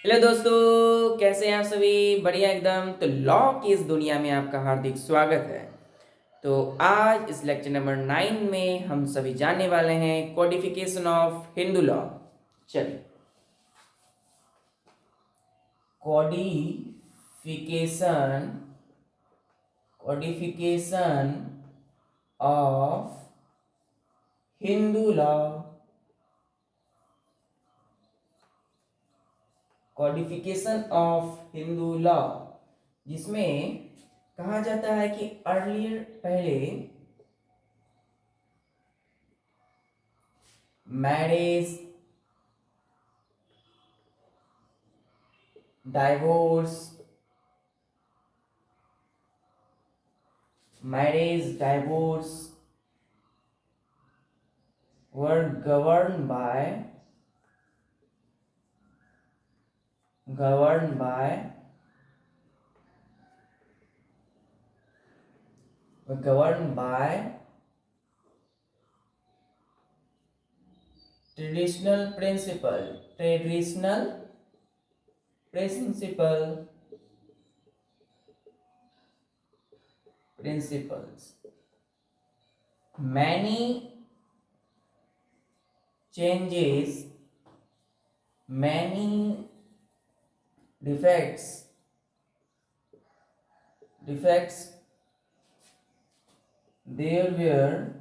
Hello दोस्तों, कैसे हैं आप सभी? बढ़िया एकदम। तो लॉ की इस दुनिया में आपका हार्दिक स्वागत है। तो आज इस लेक्चर नंबर 9 में हम सभी जानने वाले हैं कोडिफिकेशन ऑफ हिंदू लॉ। चलिए, codification codification of Hindu law. Codification of Hindu law, जिसमें कहा जाता है कि अर्लियर पहले marriage, divorce, were governed by traditional principles. Many changes, many defects, there were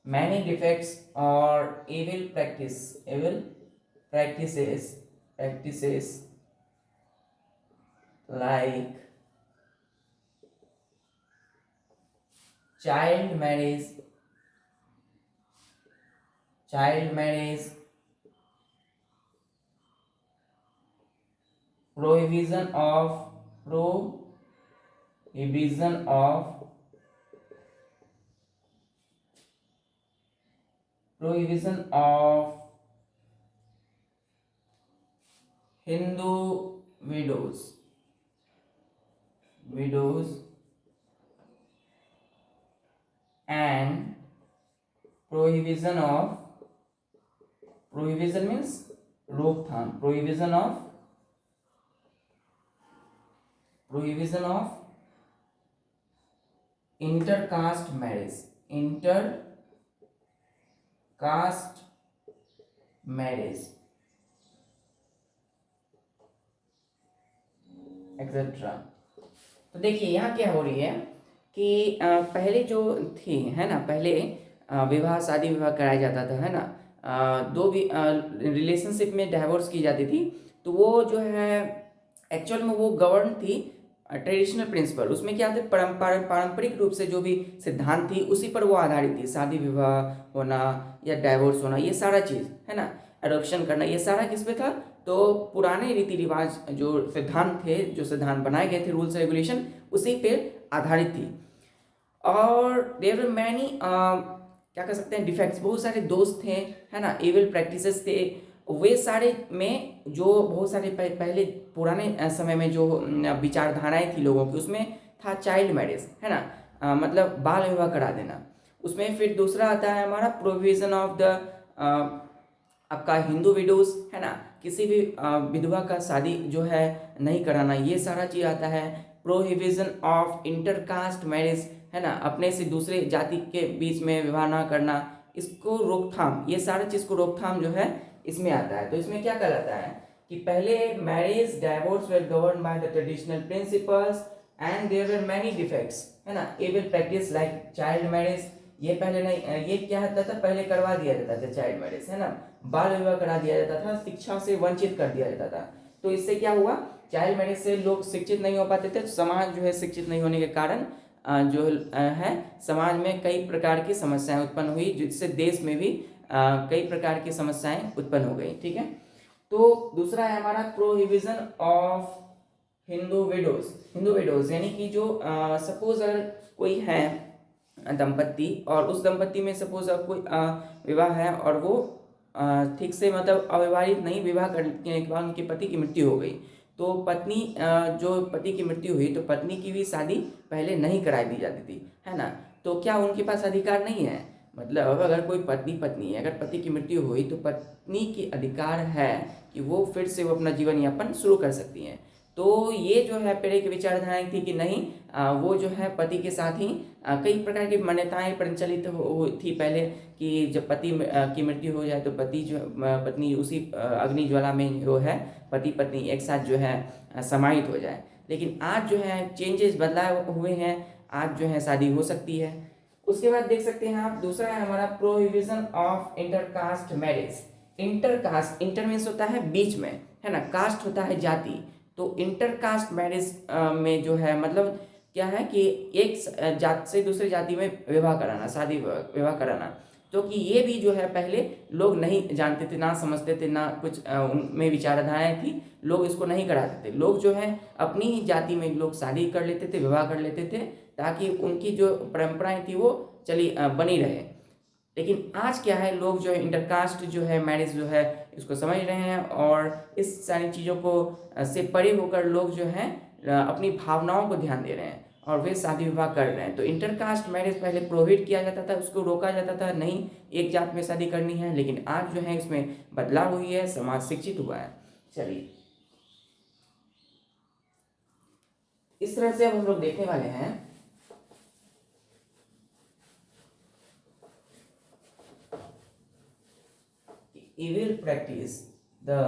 many defects or evil practices like child marriage, prohibition of Hindu widows and prohibition means रोकथाम, prohibition of intercaste marriage etcetera. तो देखिए यहाँ क्या हो रही है कि पहले जो थी है ना, पहले विवाह, शादी विवाह कराया जाता था, है ना। दो भी रिलेशनशिप में डाइवोर्स की जाती थी, तो वो जो है एक्चुअल में वो गवर्न थी ट्रेडिशनल प्रिंसिपल। उसमें क्या थे, पारंपरिक रूप से जो भी सिद्धांत थी उसी पर वो आधारित थी। शादी विवाह होना या डाइवोर्स होना, ये सारा चीज़ है ना, एडॉप्शन करना, ये सारा किस पे था, तो पुराने रीति रिवाज जो सिद्धांत थे, जो सिद्धांत बनाए गए थे, रूल्स रेगुलेशन, उसी पे आधारित थी। और देयर वर मैनी क्या कह सकते हैं डिफेक्ट्स, बहुत सारे दोष थे, है ना, एविल प्रैक्टिसेस थे। वे सारे में जो बहुत सारे पहले पुराने समय में जो विचारधाराएं थी लोगों की, उसमें था चाइल्ड मैरिज, है ना, मतलब बाल विवाह करा देना। उसमें फिर दूसरा आता है हमारा प्रोविजन ऑफ द आपका हिंदू विडोज, है ना, किसी भी विधवा का शादी जो है नहीं कराना, ये सारा चीज आता है। प्रोहिबिशन ऑफ इंटरकास्ट मैरिज, है ना, अपने से दूसरे जाति के बीच में विवाह ना करना, इसको रोकथाम, ये सारा चीज को रोकथाम जो है इसमें आता है। तो इसमें क्या कहलाता है कि पहले marriage divorce were govern by the traditional principles and there were many defects, है ना, evil practice like child marriage. ये पहले नहीं, ये क्या होता था, पहले करवा दिया जाता था चाइल्ड मैरिज, है ना, बाल विवाह करा दिया जाता था, शिक्षा से वंचित कर दिया जाता था। तो इससे क्या हुआ, चाइल्ड मैरिज से लोग शिक्षित नहीं हो पाते थे, तो समाज जो है शिक्षित नहीं होने के कारण जो है समाज में कई प्रकार की समस्याएं उत्पन्न हुई, जिससे देश में भी कई प्रकार की समस्याएं उत्पन्न हो गई। ठीक है। तो दूसरा है हमारा प्रोहिबिशन ऑफ हिंदू विडोज, यानी कि जो सपोज अगर कोई है दंपत्ति, और उस दंपत्ति में सपोज अब कोई विवाह है और वो ठीक से मतलब अविवाहित नहीं, विवाह करने के बाद उनके पति की मृत्यु हो गई, तो पत्नी जो पति की मृत्यु हुई, तो पत्नी की भी शादी पहले नहीं कराई दी जाती थी, है ना। तो क्या उनके पास अधिकार नहीं है? मतलब अगर कोई पत्नी पत्नी है, अगर पति की मृत्यु हुई तो पत्नी की अधिकार है कि वो फिर से वो अपना जीवन यापन शुरू कर सकती हैं। तो ये जो है पहले की विचारधाराएं थी कि नहीं, वो जो है पति के साथ ही कई प्रकार की मान्यताएं प्रचलित थी पहले कि जब पति की मृत्यु हो जाए तो पति जो पत्नी उसी अग्नि ज्वाला में जो है पति पत्नी एक साथ जो है समाहित हो जाए। लेकिन आज जो है चेंजेस बदलाव हुए हैं, आज जो है शादी हो सकती है। उसके बाद देख सकते हैं आप, दूसरा है हमारा prohibition of intercaste marriage. Intercaste, inter means होता है बीच में, है ना, कास्ट होता है जाति। तो इंटरकास्ट मैरिज में जो है मतलब क्या है कि एक जात से दूसरी जाति में विवाह कराना, शादी विवाह कराना। तो कि ये भी जो है पहले लोग नहीं जानते थे, ना समझते थे, ना कुछ उनमें विचारधाराएं थी, लोग इसको नहीं कराते थे। लोग जो है अपनी ही जाति में लोग शादी कर लेते थे, विवाह कर लेते थे, ताकि उनकी जो परंपराएं थी वो चली बनी रहे। लेकिन आज क्या है, लोग जो है इंटरकास्ट जो है मैरिज जो है इसको समझ रहे हैं, और इस सारी चीज़ों को से परे होकर लोग जो है अपनी भावनाओं को ध्यान दे रहे हैं और वे शादी विवाह कर रहे हैं। तो इंटरकास्ट मैरिज पहले प्रोहिबिट किया जाता था, उसको रोका जाता था, नहीं एक जात में शादी करनी है। लेकिन आज जो है इसमें बदलाव हुई है, समाज शिक्षित हुआ है। चलिए इस तरह से अब हम लोग देखने वाले हैं evil practice, the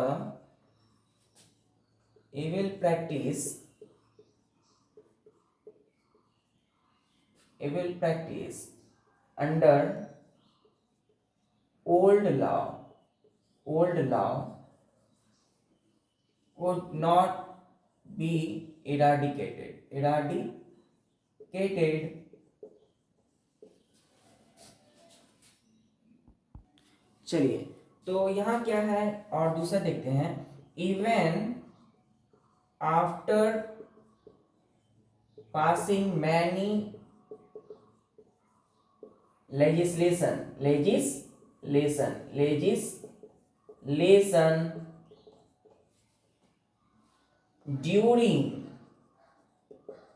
evil practice, evil practice under old law could not be eradicated. चलिए तो यहाँ क्या है, और दूसरा देखते हैं, even after passing many legislation during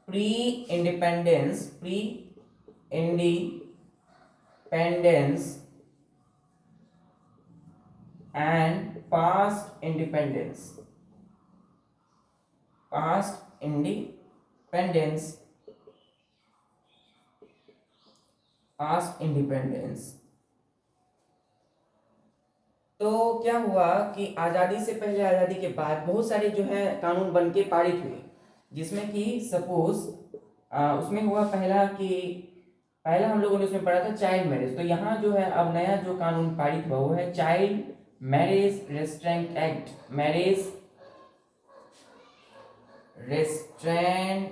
pre-independence and past independence तो क्या हुआ कि आज़ादी से पहले, आज़ादी के बाद बहुत सारे जो है कानून बन के पारित हुए, जिसमें कि सपोज उसमें हुआ पहला हम लोगों ने उसमें पढ़ा था चाइल्ड मैरिज। तो यहाँ जो है अब नया जो कानून पारित हुआ वो है child marriage restraint act, marriage restraint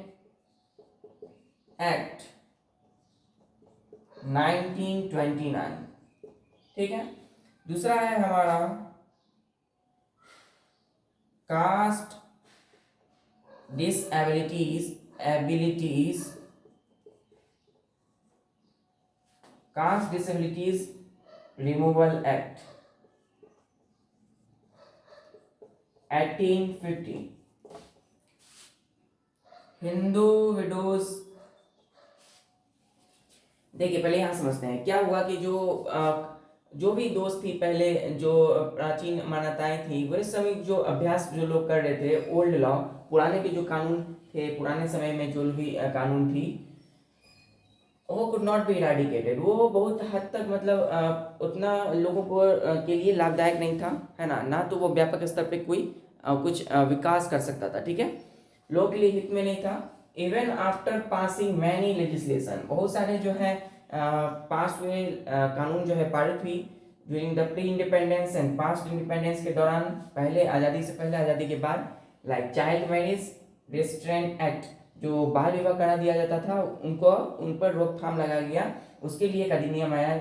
act 1929। ठीक है। दूसरा है हमारा caste disabilities removal act 1850। Hindu widows, देखिए पहले यहां समझते हैं क्या हुआ कि जो भी दोस्त थी पहले, जो प्राचीन मान्यताएं थी, वह समय जो अभ्यास जो लोग कर रहे थे, ओल्ड लॉ, पुराने के जो कानून थे, पुराने समय में जो भी कानून थी, वो कुड नॉट बी इराडिकेटेड। वो बहुत हद तक मतलब उतना लोगों को के लिए लाभदायक नहीं था, है ना तो वो व्यापक स्तर पे कोई कुछ विकास कर सकता था, ठीक है, लोगों के लिए हित में नहीं था। Even after passing many legislation, बहुत सारे जो है पास हुए कानून जो है पारित हुई during the pre independence and past independence के दौरान, पहले आज़ादी से पहले, आज़ादी के बाद, like child marriage restraint act, जो बाल विवाह करा दिया जाता था उन पर रोकथाम लगाया गया, उसके लिए एक अधिनियम आया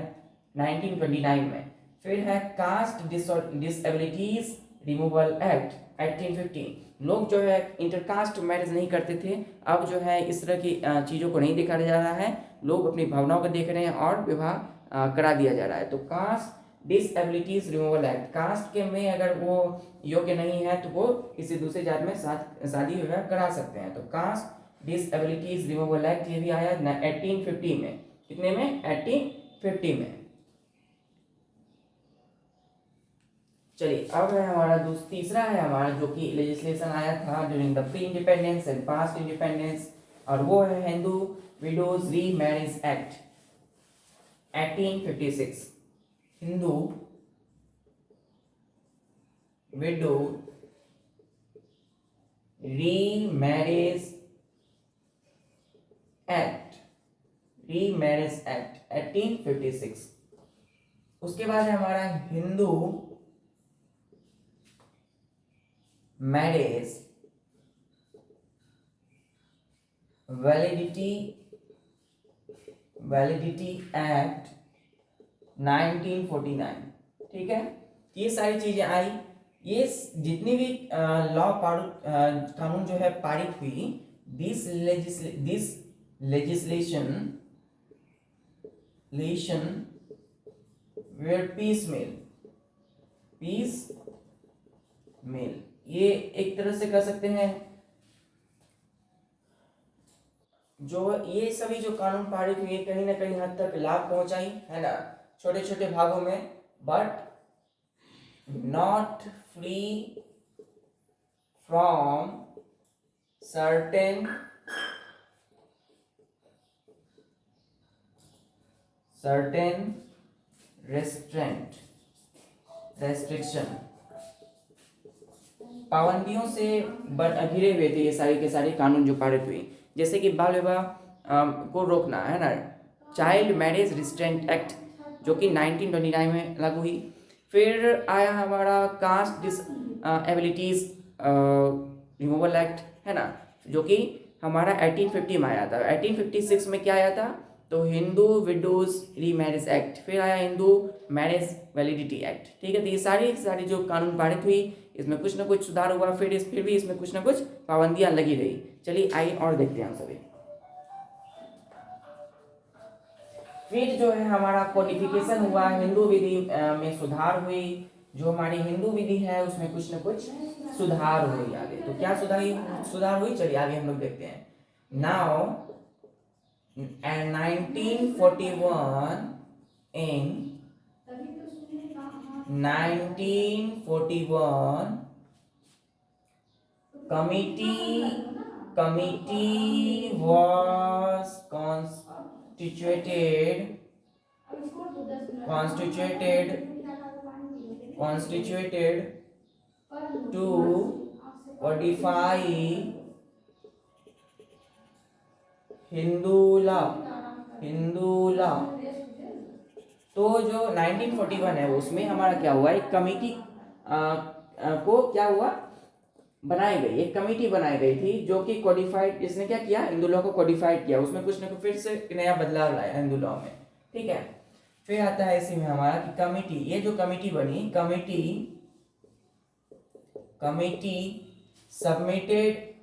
1929 में। फिर है कास्ट डिसएबिलिटीज रिमूवल एक्ट 1850। लोग जो है इंटरकास्ट मैरिज नहीं करते थे, अब जो है इस तरह की चीज़ों को नहीं देखा जा रहा है, लोग अपनी भावनाओं को देख रहे हैं और विवाह करा दिया जा रहा है। तो caste disabilities removal act, caste के में अगर वो योग्य नहीं है तो वो किसी दूसरे जात में शादी विवाह करा सकते हैं। तो कास्ट डिसएबिलिटीज रिमूवल एक्ट ये भी आया 1850 में। कितने में? 1850 में। चलिए अब है हमारा तीसरा है हमारा जो कि लेजिस्लेशन आया था during the pre independence and past independence, और वो है हिंदू विडोज री मैरिज एक्ट 1856। हिंदू विडो री मैरिज एक्ट 1856। उसके बाद है हमारा हिंदू मैरिज वैलिडिटी एक्ट 1949। ठीक है, ये सारी चीजें आई। ये जितनी भी लॉ कानून जो है पारित हुई, this legislation were piecemeal, ये एक तरह से कह सकते हैं जो ये सभी जो कानून पारित हुए कहीं ना कहीं हद तक लाभ पहुंचाई है ना, छोटे छोटे भागों में, but not free from certain restriction, पाबंदियों से घिरे हुए थे ये सारे के सारे कानून जो पारित हुए, जैसे कि बाल विवाह को रोकना है ना, चाइल्ड मैरिज रिस्ट्रेंट एक्ट जो कि 1929 में लागू हुई। फिर आया हमारा कास्ट डिसएबिलिटीज रिमूवल एक्ट है ना, जो कि हमारा 1850 में आया था। 1856 में क्या आया था, तो हिंदू विडोज री मैरिज एक्ट। फिर आया हिंदू मैरिज वैलिडिटी एक्ट। ठीक है, तो ये सारी जो कानून पारित हुई, इसमें कुछ ना कुछ सुधार हुआ, फिर भी इसमें कुछ ना कुछ पाबंदियां लगी रही। चलिए आइए और देखते हैं हम सभी। फिर जो है हमारा कोडिफिकेशन हुआ, हिंदू विधि में सुधार हुई। जो हमारी हिंदू विधि है उसमें कुछ ना कुछ सुधार हुई आगे। तो क्या सुधार हुई, चलिए आगे हम लोग देखते हैं। Now and 1941 in 1941 committee was constituted to codify Hindu law. तो जो 1941 है उसमें हमारा क्या हुआ, एक कमिटी को क्या हुआ, बनाई गई, एक कमिटी बनाई गई थी जो कि कोडिफाइड, जिसने क्या किया, हिंदू लॉ को कोडिफाइड किया, उसमें कुछ ना कुछ फिर से नया बदलाव लाया हिंदू लॉ में। ठीक है, फिर आता है इसी में हमारा कि कमिटी, ये जो कमिटी बनी, committee submitted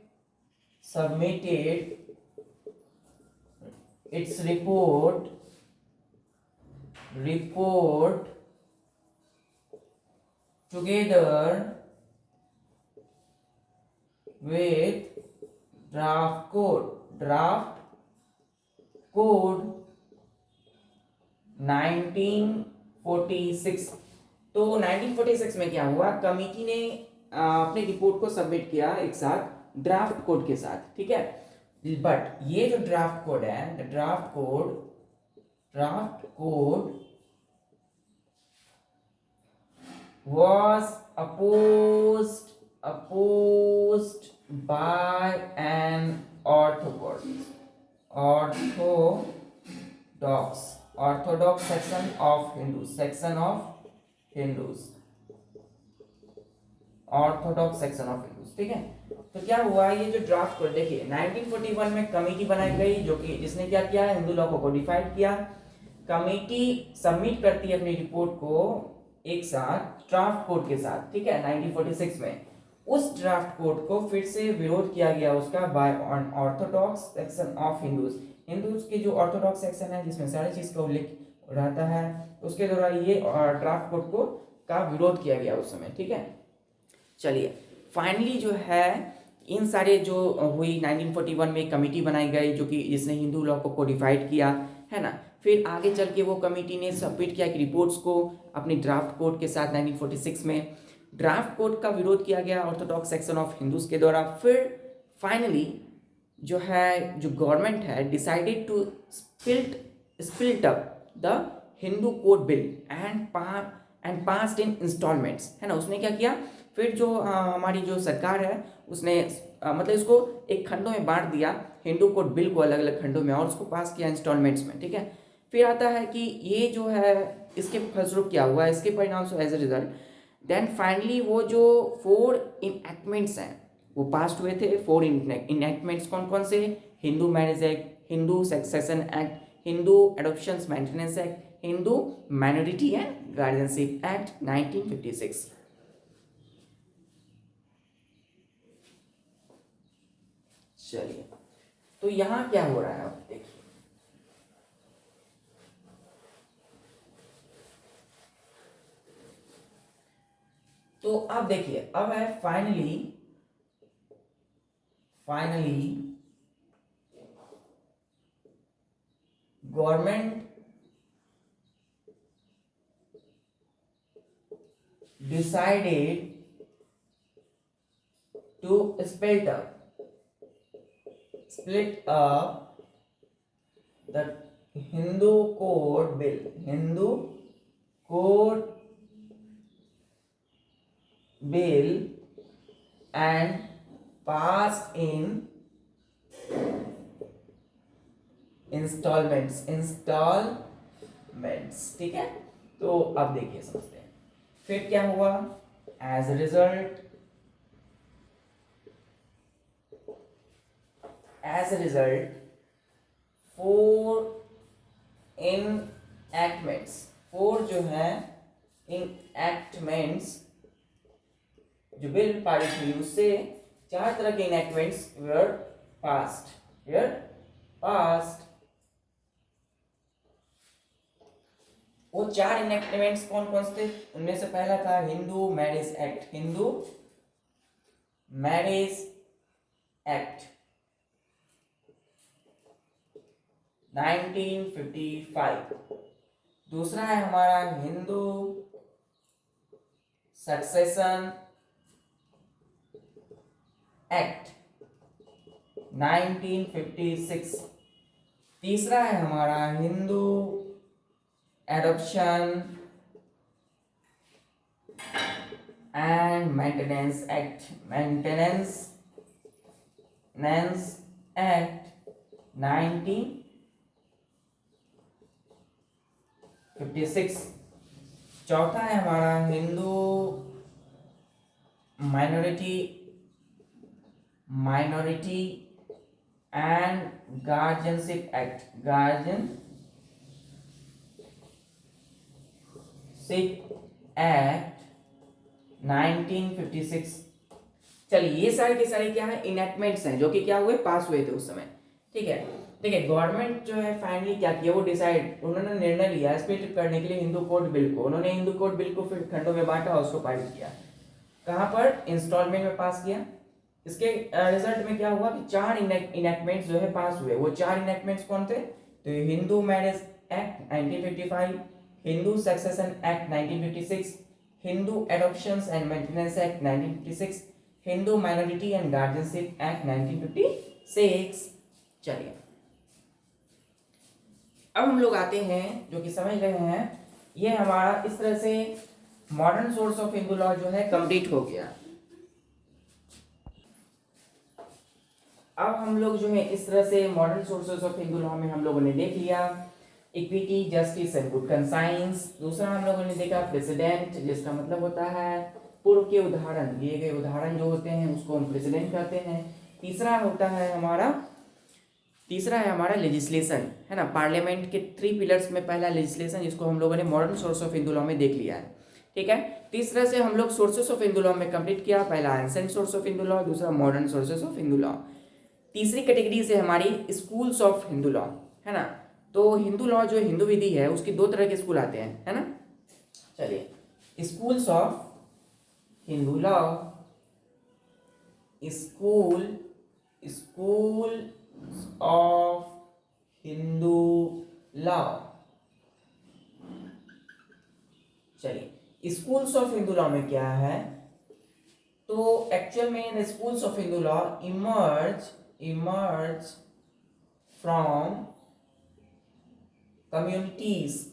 its report together with draft code 1946। तो 1946 में क्या हुआ, कमिटी ने अपनी रिपोर्ट को सबमिट किया एक साथ ड्राफ्ट कोड के साथ। ठीक है, बट ये जो ड्राफ्ट कोड है, draft code was opposed by an orthodox section of Hindus, Orthodox section of Hindus. ठीक है, तो क्या हुआ, ये जो ड्राफ्ट कोड देखिए 1941 में कमेटी बनाई गई जो कि जिसने क्या किया, हिंदू लॉ को कोडिफाइड किया। कमेटी सबमिट करती है अपनी रिपोर्ट को एक साथ ड्राफ्ट कोड के साथ। ठीक है, 1946 में उस ड्राफ्ट कोड को फिर से विरोध किया गया उसका by orthodox section of Hindus के जो ऑर्थोडॉक्स सेक्शन है जिसमें सारी चीज का उल्लेख रहता है, उसके द्वारा ये ड्राफ्ट कोड को का विरोध किया गया उस समय। ठीक है, चलिए फाइनली जो है इन सारे जो हुई 1941 में कमेटी बनाई गई जो कि जिसने हिंदू लॉ को कोडिफाइड किया है ना, फिर आगे चल के वो कमेटी ने सबमिट किया कि रिपोर्ट्स को अपनी ड्राफ्ट कोड के साथ 1946 में। ड्राफ्ट कोड का विरोध किया गया ऑर्थोडॉक्स सेक्शन ऑफ हिंदूज के द्वारा। फिर फाइनली जो गवर्नमेंट है decided to split up the Hindu code bill and passed in instalments, है ना। उसने क्या किया, फिर जो हमारी जो सरकार है उसने मतलब इसको एक खंडों में बांट दिया, हिंदू कोड बिल को अलग अलग खंडों में, और उसको पास किया इंस्टॉलमेंट्स में, ठीक है। फिर आता है कि ये जो है इसके फलस्वरूप क्या हुआ, इसके परिणाम से as a result then finally वो जो 4 इनएक्टमेंट्स हैं वो पास हुए थे। 4 इनएक्टमेंट्स कौन कौन से, Hindu marriage act, Hindu succession act, Hindu adoptions maintenance act, Hindu minority and guardianship act 1956। चलिए, तो यहां क्या हो रहा है अब देखिए, तो अब देखिए अब है finally government decided to split up the Hindu Code Bill and passed in instalments, ठीक है। तो अब देखिए समझते हैं फिर क्या हुआ। एज ए रिजल्ट 4 इनएक्टमेंट्स, 4 जो है इनएक्टमेंट्स जो बिल पारित हुई उससे 4 तरह के इनएक्टमेंट्स वर पास्ड। वो 4 इनएक्टमेंट्स कौन कौन से थे, उनमें से पहला था हिंदू मैरिज एक्ट, 1955। दूसरा है हमारा हिंदू सक्सेशन एक्ट 1956। तीसरा है हमारा Hindu adoption and maintenance act 1956। चौथा है हमारा Hindu minority and guardianship act 1956। चलिए, ये सारे के सारे क्या है इनएक्टमेंट्स हैं जो कि क्या हुए, पास हुए थे उस समय, ठीक है। गवर्नमेंट जो है फाइनली क्या किया, वो उन्होंने निर्णय लिया स्प्लिट करने के लिए हिंदू कोड बिल को। उन्होंने हिंदू कोड बिल को फिर खंडों में बांटा और उसको पारित किया। कहां पर, इंस्टॉलमेंट में पास किया। इसके रिजल्ट में क्या हुआ कि 4 इनएक्टमेंट्स जो है पास हुए। वो 4 इनएक्टमेंट्स कौन थे, तो Hindu marriage act 1955, Hindu succession act 1956, Hindu adoptions and maintenance act 1956, Hindu minority and guardianship act 1956। चलिए, अब हम लोग आते हैं जो कि समझ रहे हैं, ये हमारा इस तरह से modern source of Hindu law जो है कंप्लीट हो गया। अब हम लोग जो है इस तरह से modern sources of Hindu law में हम लोगों ने देख लिया equity, justice and good conscience. दूसरा हम लोगों ने देखा प्रेसिडेंट, जिसका मतलब होता है पूर्व के उदाहरण, दिए गए उदाहरण जो होते हैं उसको हम प्रेसिडेंट कहते हैं। तीसरा है हमारा लेजिस्लेशन, है ना। पार्लियामेंट के 3 पिलर्स में पहला लेजिस्लेशन, जिसको हम लोगों ने modern source of Hindu law में देख लिया है, ठीक है। तीसरा से हम लोग सोर्सेस ऑफ हिंदू लॉ में कंप्लीट किया, पहला ancient source of Hindu law, दूसरा modern sources of Hindu law. तीसरी कैटेगरी से हमारी स्कूल्स ऑफ हिंदू लॉ, है ना। तो हिंदू लॉ जो हिंदू विधि है उसकी 2 तरह के स्कूल आते हैं, है ना। चलिए, schools of Hindu law, school of Hindu law, चलिए स्कूल्स ऑफ हिंदू लॉ में क्या है, तो एक्चुअल में the schools of Hindu law emerge from communities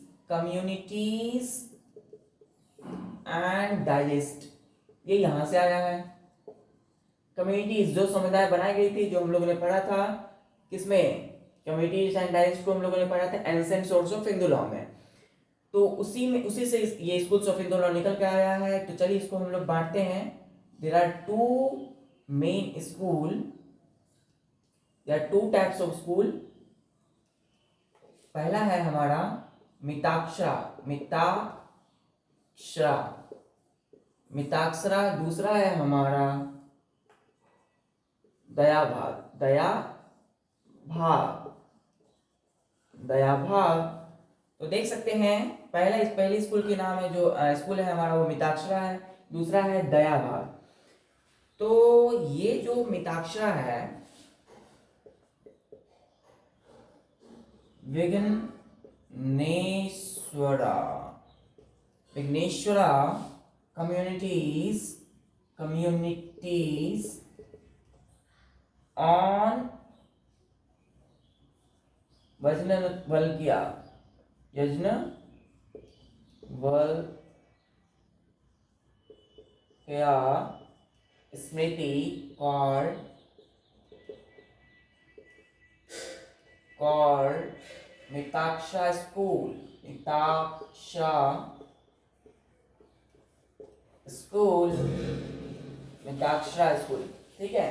and digest, ये यहां से आया है। कम्युनिटीज जो समुदाय बनाई गई थी, जो हम लोगों ने पढ़ा था किसमें, कम्युनिटीज एंड डाइजेस्ट को हम लोगों ने पढ़ा था ancient source of Hindu law में। तो उसी से ये स्कूल्स ऑफ हिंदू लॉ निकल के आया है। तो चलिए इसको हम लोग बांटते हैं। There are two types of school. पहला है हमारा मिताक्षरा, दूसरा है हमारा दयाभाग। तो देख सकते हैं पहली स्कूल के नाम है, जो स्कूल है हमारा वो मिताक्षरा है, दूसरा है दयाभाग। तो ये जो मिताक्षरा है, Vijnaneshwara communities on Yajnavalkya Smriti called Mitakshara school, Mitakshara school. ठीक है,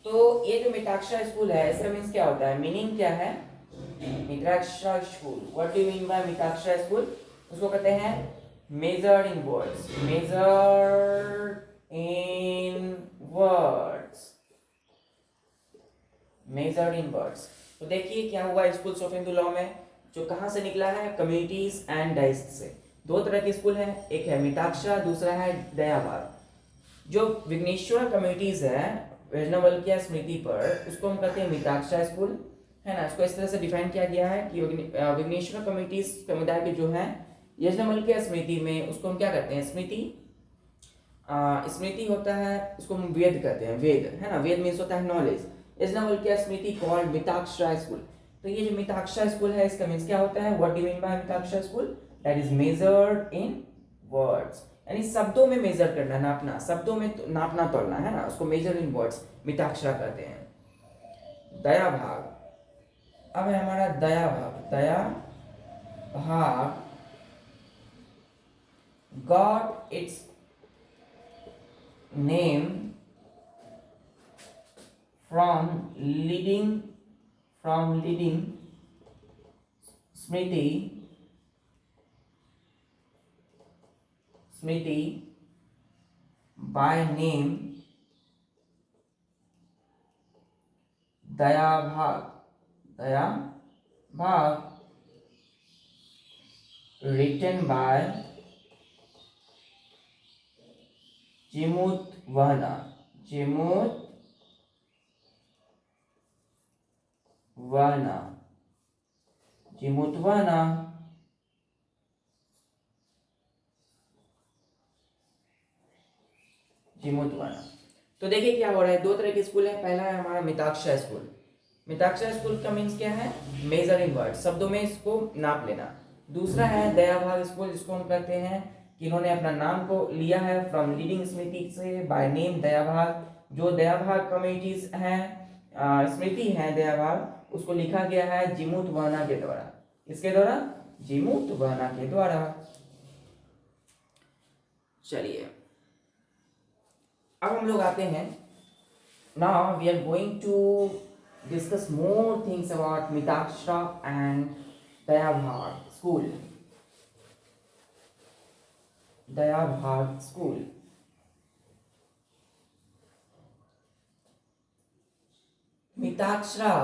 तो ये जो मिताक्षरा स्कूल है इसका मीन्स क्या होता है, मीनिंग क्या है, Mitakshara school, what do you mean by Mitakshara school? उसको कहते हैं मेजर्ड इन वर्ड्स। तो देखिए क्या हुआ स्कूल्स ऑफ हिंदू लॉ में, जो कहां से निकला है, कम्युनिटीज एंड डाइस्ट से। दो तरह के स्कूल हैं, एक है मिताक्षरा, दूसरा है दयाभाग। जो विघ्नेश्वर कम्युनिटीज है यज्ञवल्क्या स्मृति पर, उसको हम कहते हैं मिताक्षरा स्कूल, है ना। इसको इस तरह से डिफाइन किया गया है कि विघ्नेश्वर कम्युनिटीज समुदाय के जो है यज्ञवल्क्या स्मृति में, उसको हम क्या कहते हैं, स्मृति होता है, उसको हम वेद कहते हैं, वेद है ना, वेद मीन्स होता है नॉलेज। यज्ञवल्क्या स्मृति कॉल्ड मिताक्षरा स्कूल। तो ये जो मिताक्षरा स्कूल है इसका मीन्स क्या होता है, what do you mean by Mitakshara school? That is measured in words, यानी शब्दों में मेजर करना, नापना, शब्दों में नापना तोलना, है ना, उसको मेजर इन वर्ड्स मिताक्षरा कहते हैं। दयाभाग, अब है हमारा दयाभाग got its name from leading Smriti by name Dayabhag, written by Jimutwana, तो देखिए क्या हो रहा है, दो तरह के स्कूल है। पहला है हमारा मिताक्षरा स्कूल। मिताक्षरा स्कूल का मीन्स क्या है, मेजर इन वर्ड, शब्दों में इसको नाप लेना। दूसरा है दयाभाग स्कूल, जिसको हम कहते हैं कि इन्होंने अपना नाम को लिया है फ्रॉम लीडिंग स्मृति से, बाय नेम दयाभाग। जो दयाभाग कम्युनिटीज हैं, स्मृति है दयाभाग, उसको लिखा गया है जिमुतवाना के द्वारा। इसके द्वारा, जिमुतवाना के द्वारा। चलिए अब हम लोग आते हैं, now we are going to discuss more things about Mitakshara and Dayabhaga school. Mitakshara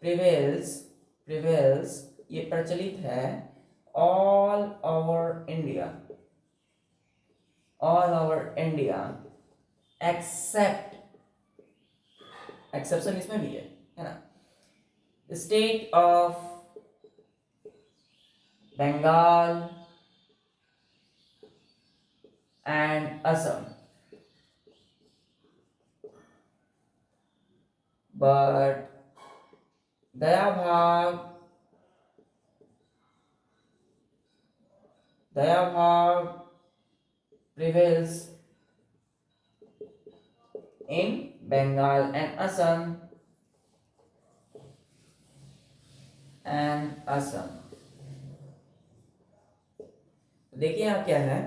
prevails, ये प्रचलित है ऑल ओवर इंडिया, एक्सेप्शन इसमें भी है ना, state of Bengal and Assam, but Dayabhaga prevails in Bengal and Assam। देखिए यहाँ क्या है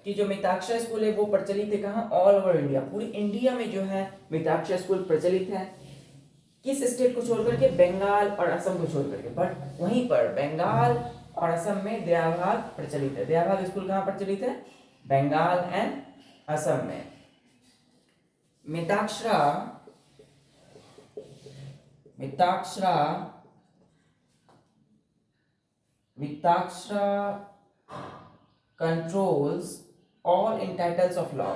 कि जो मिताक्षरा स्कूल है वो प्रचलित है कहाँ, ऑल ओवर इंडिया, पूरी इंडिया में जो है मिताक्षरा स्कूल प्रचलित है। किस स्टेट को छोड़ करके, बंगाल और असम को छोड़ करके, बट वहीं पर बंगाल और असम में दयाभाग प्रचलित है। दयाभाग स्कूल कहाँ प्रचलित है, बंगाल एंड असम में। Mitakshara controls all entitles of law।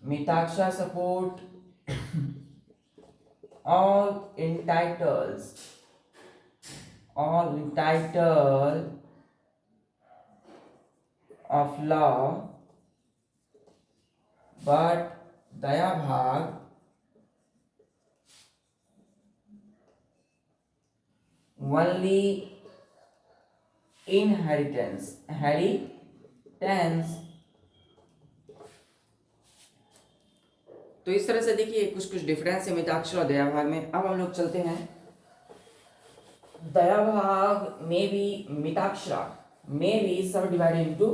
Mitakshara support all entitle of law, but दया भाग only inheritance। तो इस तरह से देखिए कुछ डिफरेंस है मिताक्षरा और दयाभाग में। अब हम लोग चलते हैं, दयाभाग में भी मिताक्षरा में भी सब डिवाइडेड इनटू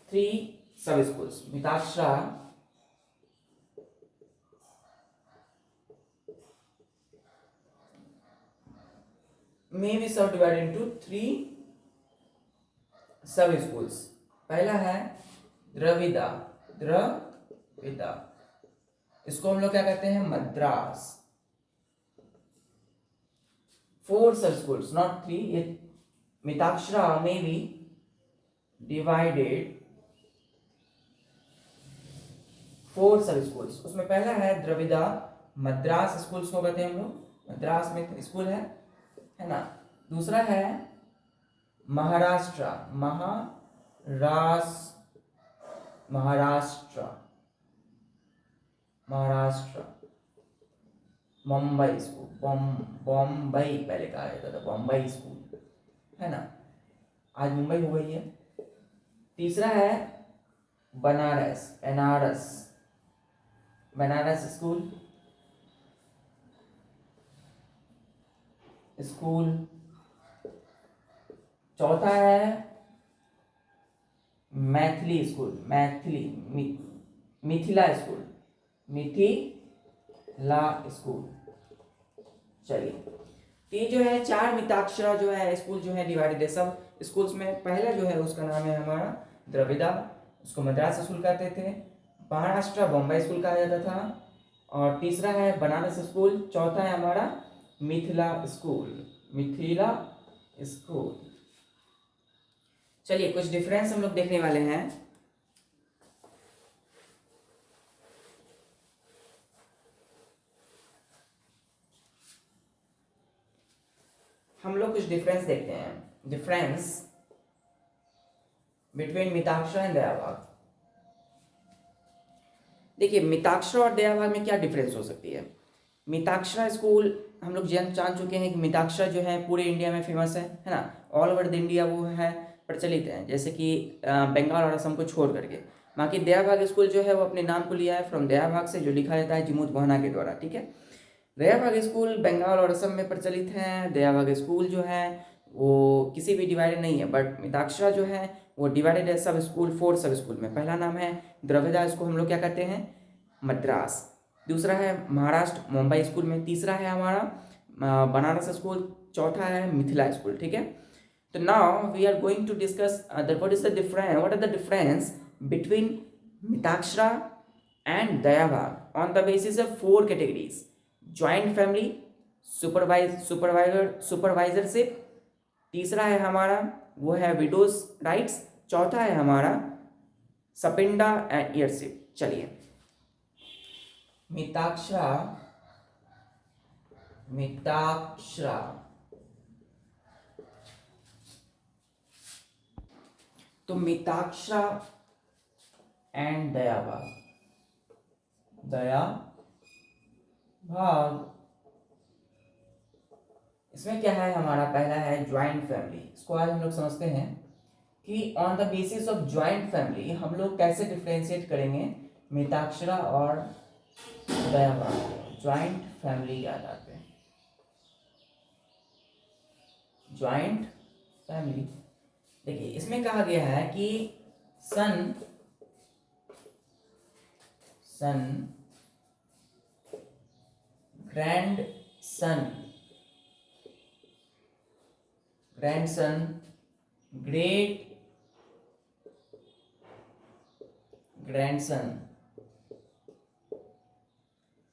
3 सब स्कूल्स। मिताक्षरा में भी सब डिवाइडेड इनटू 3 सब स्कूल्स। पहला है द्रविदा, इसको हम लोग क्या कहते हैं, मद्रास। 4 सब स्कूल्स, नॉट 3। ये मिताक्षरा में भी डिवाइडेड 4 सब स्कूल्स। उसमें पहला है द्रविदा मद्रास स्कूल्स को कहते हैं हम लोग, मद्रास में स्कूल है ना। दूसरा है महाराष्ट्र मुंबई स्कूल, बॉम्बई पहले कहा जाता था, बॉम्बई स्कूल है ना, आज मुंबई हो गई है। तीसरा है बनारस स्कूल। चौथा है मिथिला स्कूल। चलिए, ये जो है 4 मिताक्षरा जो है स्कूल जो है डिवाइडेड है सब स्कूल्स में। पहला जो है उसका नाम है हमारा द्रविदा, उसको मद्रास स्कूल कहते थे। महाराष्ट्र बॉम्बे स्कूल कहा जाता था। और तीसरा है बनारस स्कूल। चौथा है हमारा मिथिला स्कूल। चलिए कुछ डिफरेंस हम लोग देखने वाले हैं। हम लोग कुछ डिफरेंस देखते हैं, डिफरेंस बिटवीन मिताक्षरा एंड दयाभाग। देखिए मिताक्षरा और दयाभाग में क्या डिफरेंस हो सकती है। मिताक्षरा स्कूल हम लोग जान चुके हैं कि मिताक्षरा जो है पूरे इंडिया में फेमस है ना, ऑल ओवर द इंडिया वो है प्रचलित है, जैसे कि बंगाल और असम को छोड़ करके। बाकी दयाभाग स्कूल जो है वो अपने नाम को लिया है फ्रॉम दयाभाग से, जो लिखा जाता है जिमुत बोहना के द्वारा, ठीक है। दयाभाग स्कूल बंगाल और असम में प्रचलित है। दयाभाग स्कूल जो है वो किसी भी डिवाइडेड नहीं है, बट मिताक्षरा जो है वो डिवाइडेड है सब स्कूल 4 सब स्कूल में। पहला नाम है द्रविदा, इसको हम लोग क्या कहते हैं, मद्रास। दूसरा है महाराष्ट्र मुंबई स्कूल में। तीसरा है हमारा बनारस स्कूल। चौथा है मिथिला स्कूल, ठीक है। तो now we are going to discuss what are the difference between Mitakshara and Dayabhaga on the basis of 4 categories: joint family, supervisorship. तीसरा है हमारा वो है विडोज राइट्स। चौथा है हमारा सपिंडा एंड ईयरशिप। चलिए, मिताक्षरा, मिताक्षरा। तो मिताक्षरा एंड दया भाग, दया भाग, इसमें क्या है हमारा पहला है ज्वाइंट फैमिली। इसको आज हम लोग समझते हैं कि on the basis of joint family हम लोग कैसे डिफ्रेंशिएट करेंगे मिताक्षरा और दया भाग ज्वाइंट फैमिली के आधार पे। ज्वाइंट फैमिली देखिए इसमें कहा गया है कि son grandson, great grandson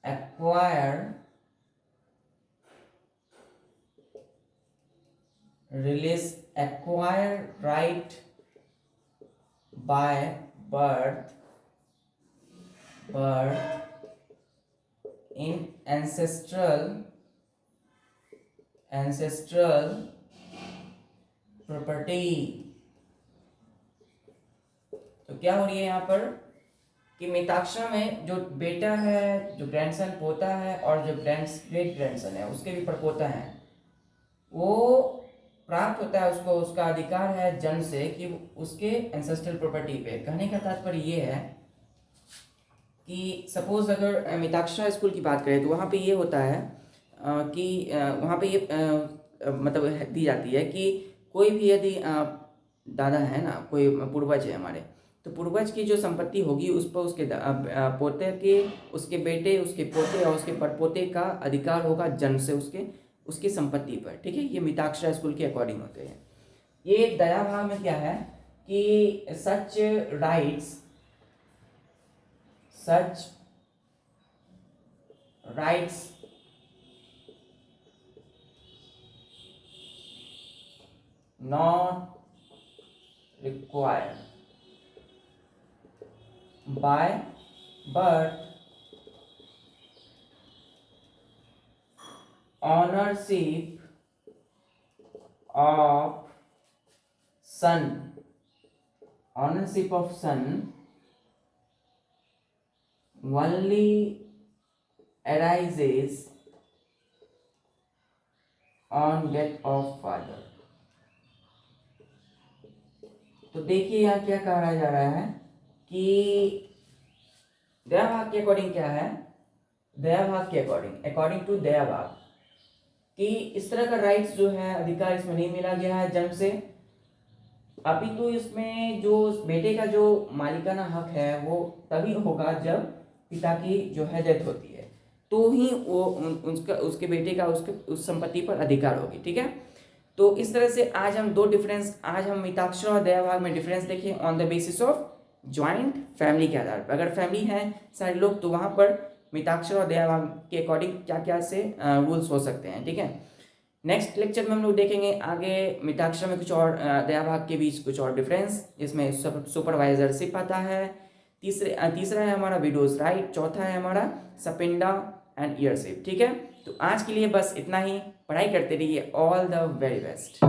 acquire right by birth in ancestral property। तो क्या हो रही है यहाँ पर कि मिताक्षरा में जो बेटा है, जो ग्रैंडसन पोता है और जो ग्रेट ग्रैंडसन है उसके भी परपोता हैं, वो प्राप्त होता है उसको, उसका अधिकार है जन्म से कि उसके एंसेस्ट्रल प्रॉपर्टी पे। कहने का तात्पर्य ये है कि सपोज अगर मिताक्षरा स्कूल की बात करें तो वहाँ पे ये होता है कि वहाँ पे ये मतलब दी जाती है कि कोई भी यदि दादा है ना, कोई पूर्वज है हमारे, तो पूर्वज की जो संपत्ति होगी उस पर उसके पोते के, उसके बेटे, उसके पोते और उसके परपोते का अधिकार होगा जन्म से उसकी संपत्ति पर। ठीक है, ये मिताक्षरा स्कूल के अकॉर्डिंग होते हैं। ये दया भाग में क्या है कि सच rights not required by birth, ownership of son only arises on death of father। तो देखिए यहाँ क्या कहा जा रहा है कि दया भाग के अकॉर्डिंग क्या है, दया भाग के अकॉर्डिंग टू दया भाग कि इस तरह का राइट्स जो है, अधिकार इसमें नहीं मिला गया है जन्म से, अपितु इसमें जो बेटे का जो मालिकाना हक है वो तभी होगा जब पिता की जो है डेथ होती है, तो ही वो उसके बेटे का उस संपत्ति पर अधिकार होगी। ठीक है, तो इस तरह से आज हम मिताक्षरा और दया भाग में डिफरेंस देखें on the basis of joint family के आधार पर। अगर फैमिली है सारे लोग तो वहाँ पर मिताक्षरा और दया भाग के अकॉर्डिंग क्या क्या से रूल्स हो सकते हैं। ठीक है, नेक्स्ट लेक्चर में हम लोग देखेंगे आगे मिताक्षरा में कुछ और, दया भाग के बीच कुछ और डिफरेंस, जिसमें सुपरवाइजरशिप आता है, तीसरा है हमारा विडोज राइट, चौथा है हमारा सपिंडा एंड ईयरशिप। ठीक है, तो आज के लिए बस इतना ही। पढ़ाई करते रहिए। All the very best.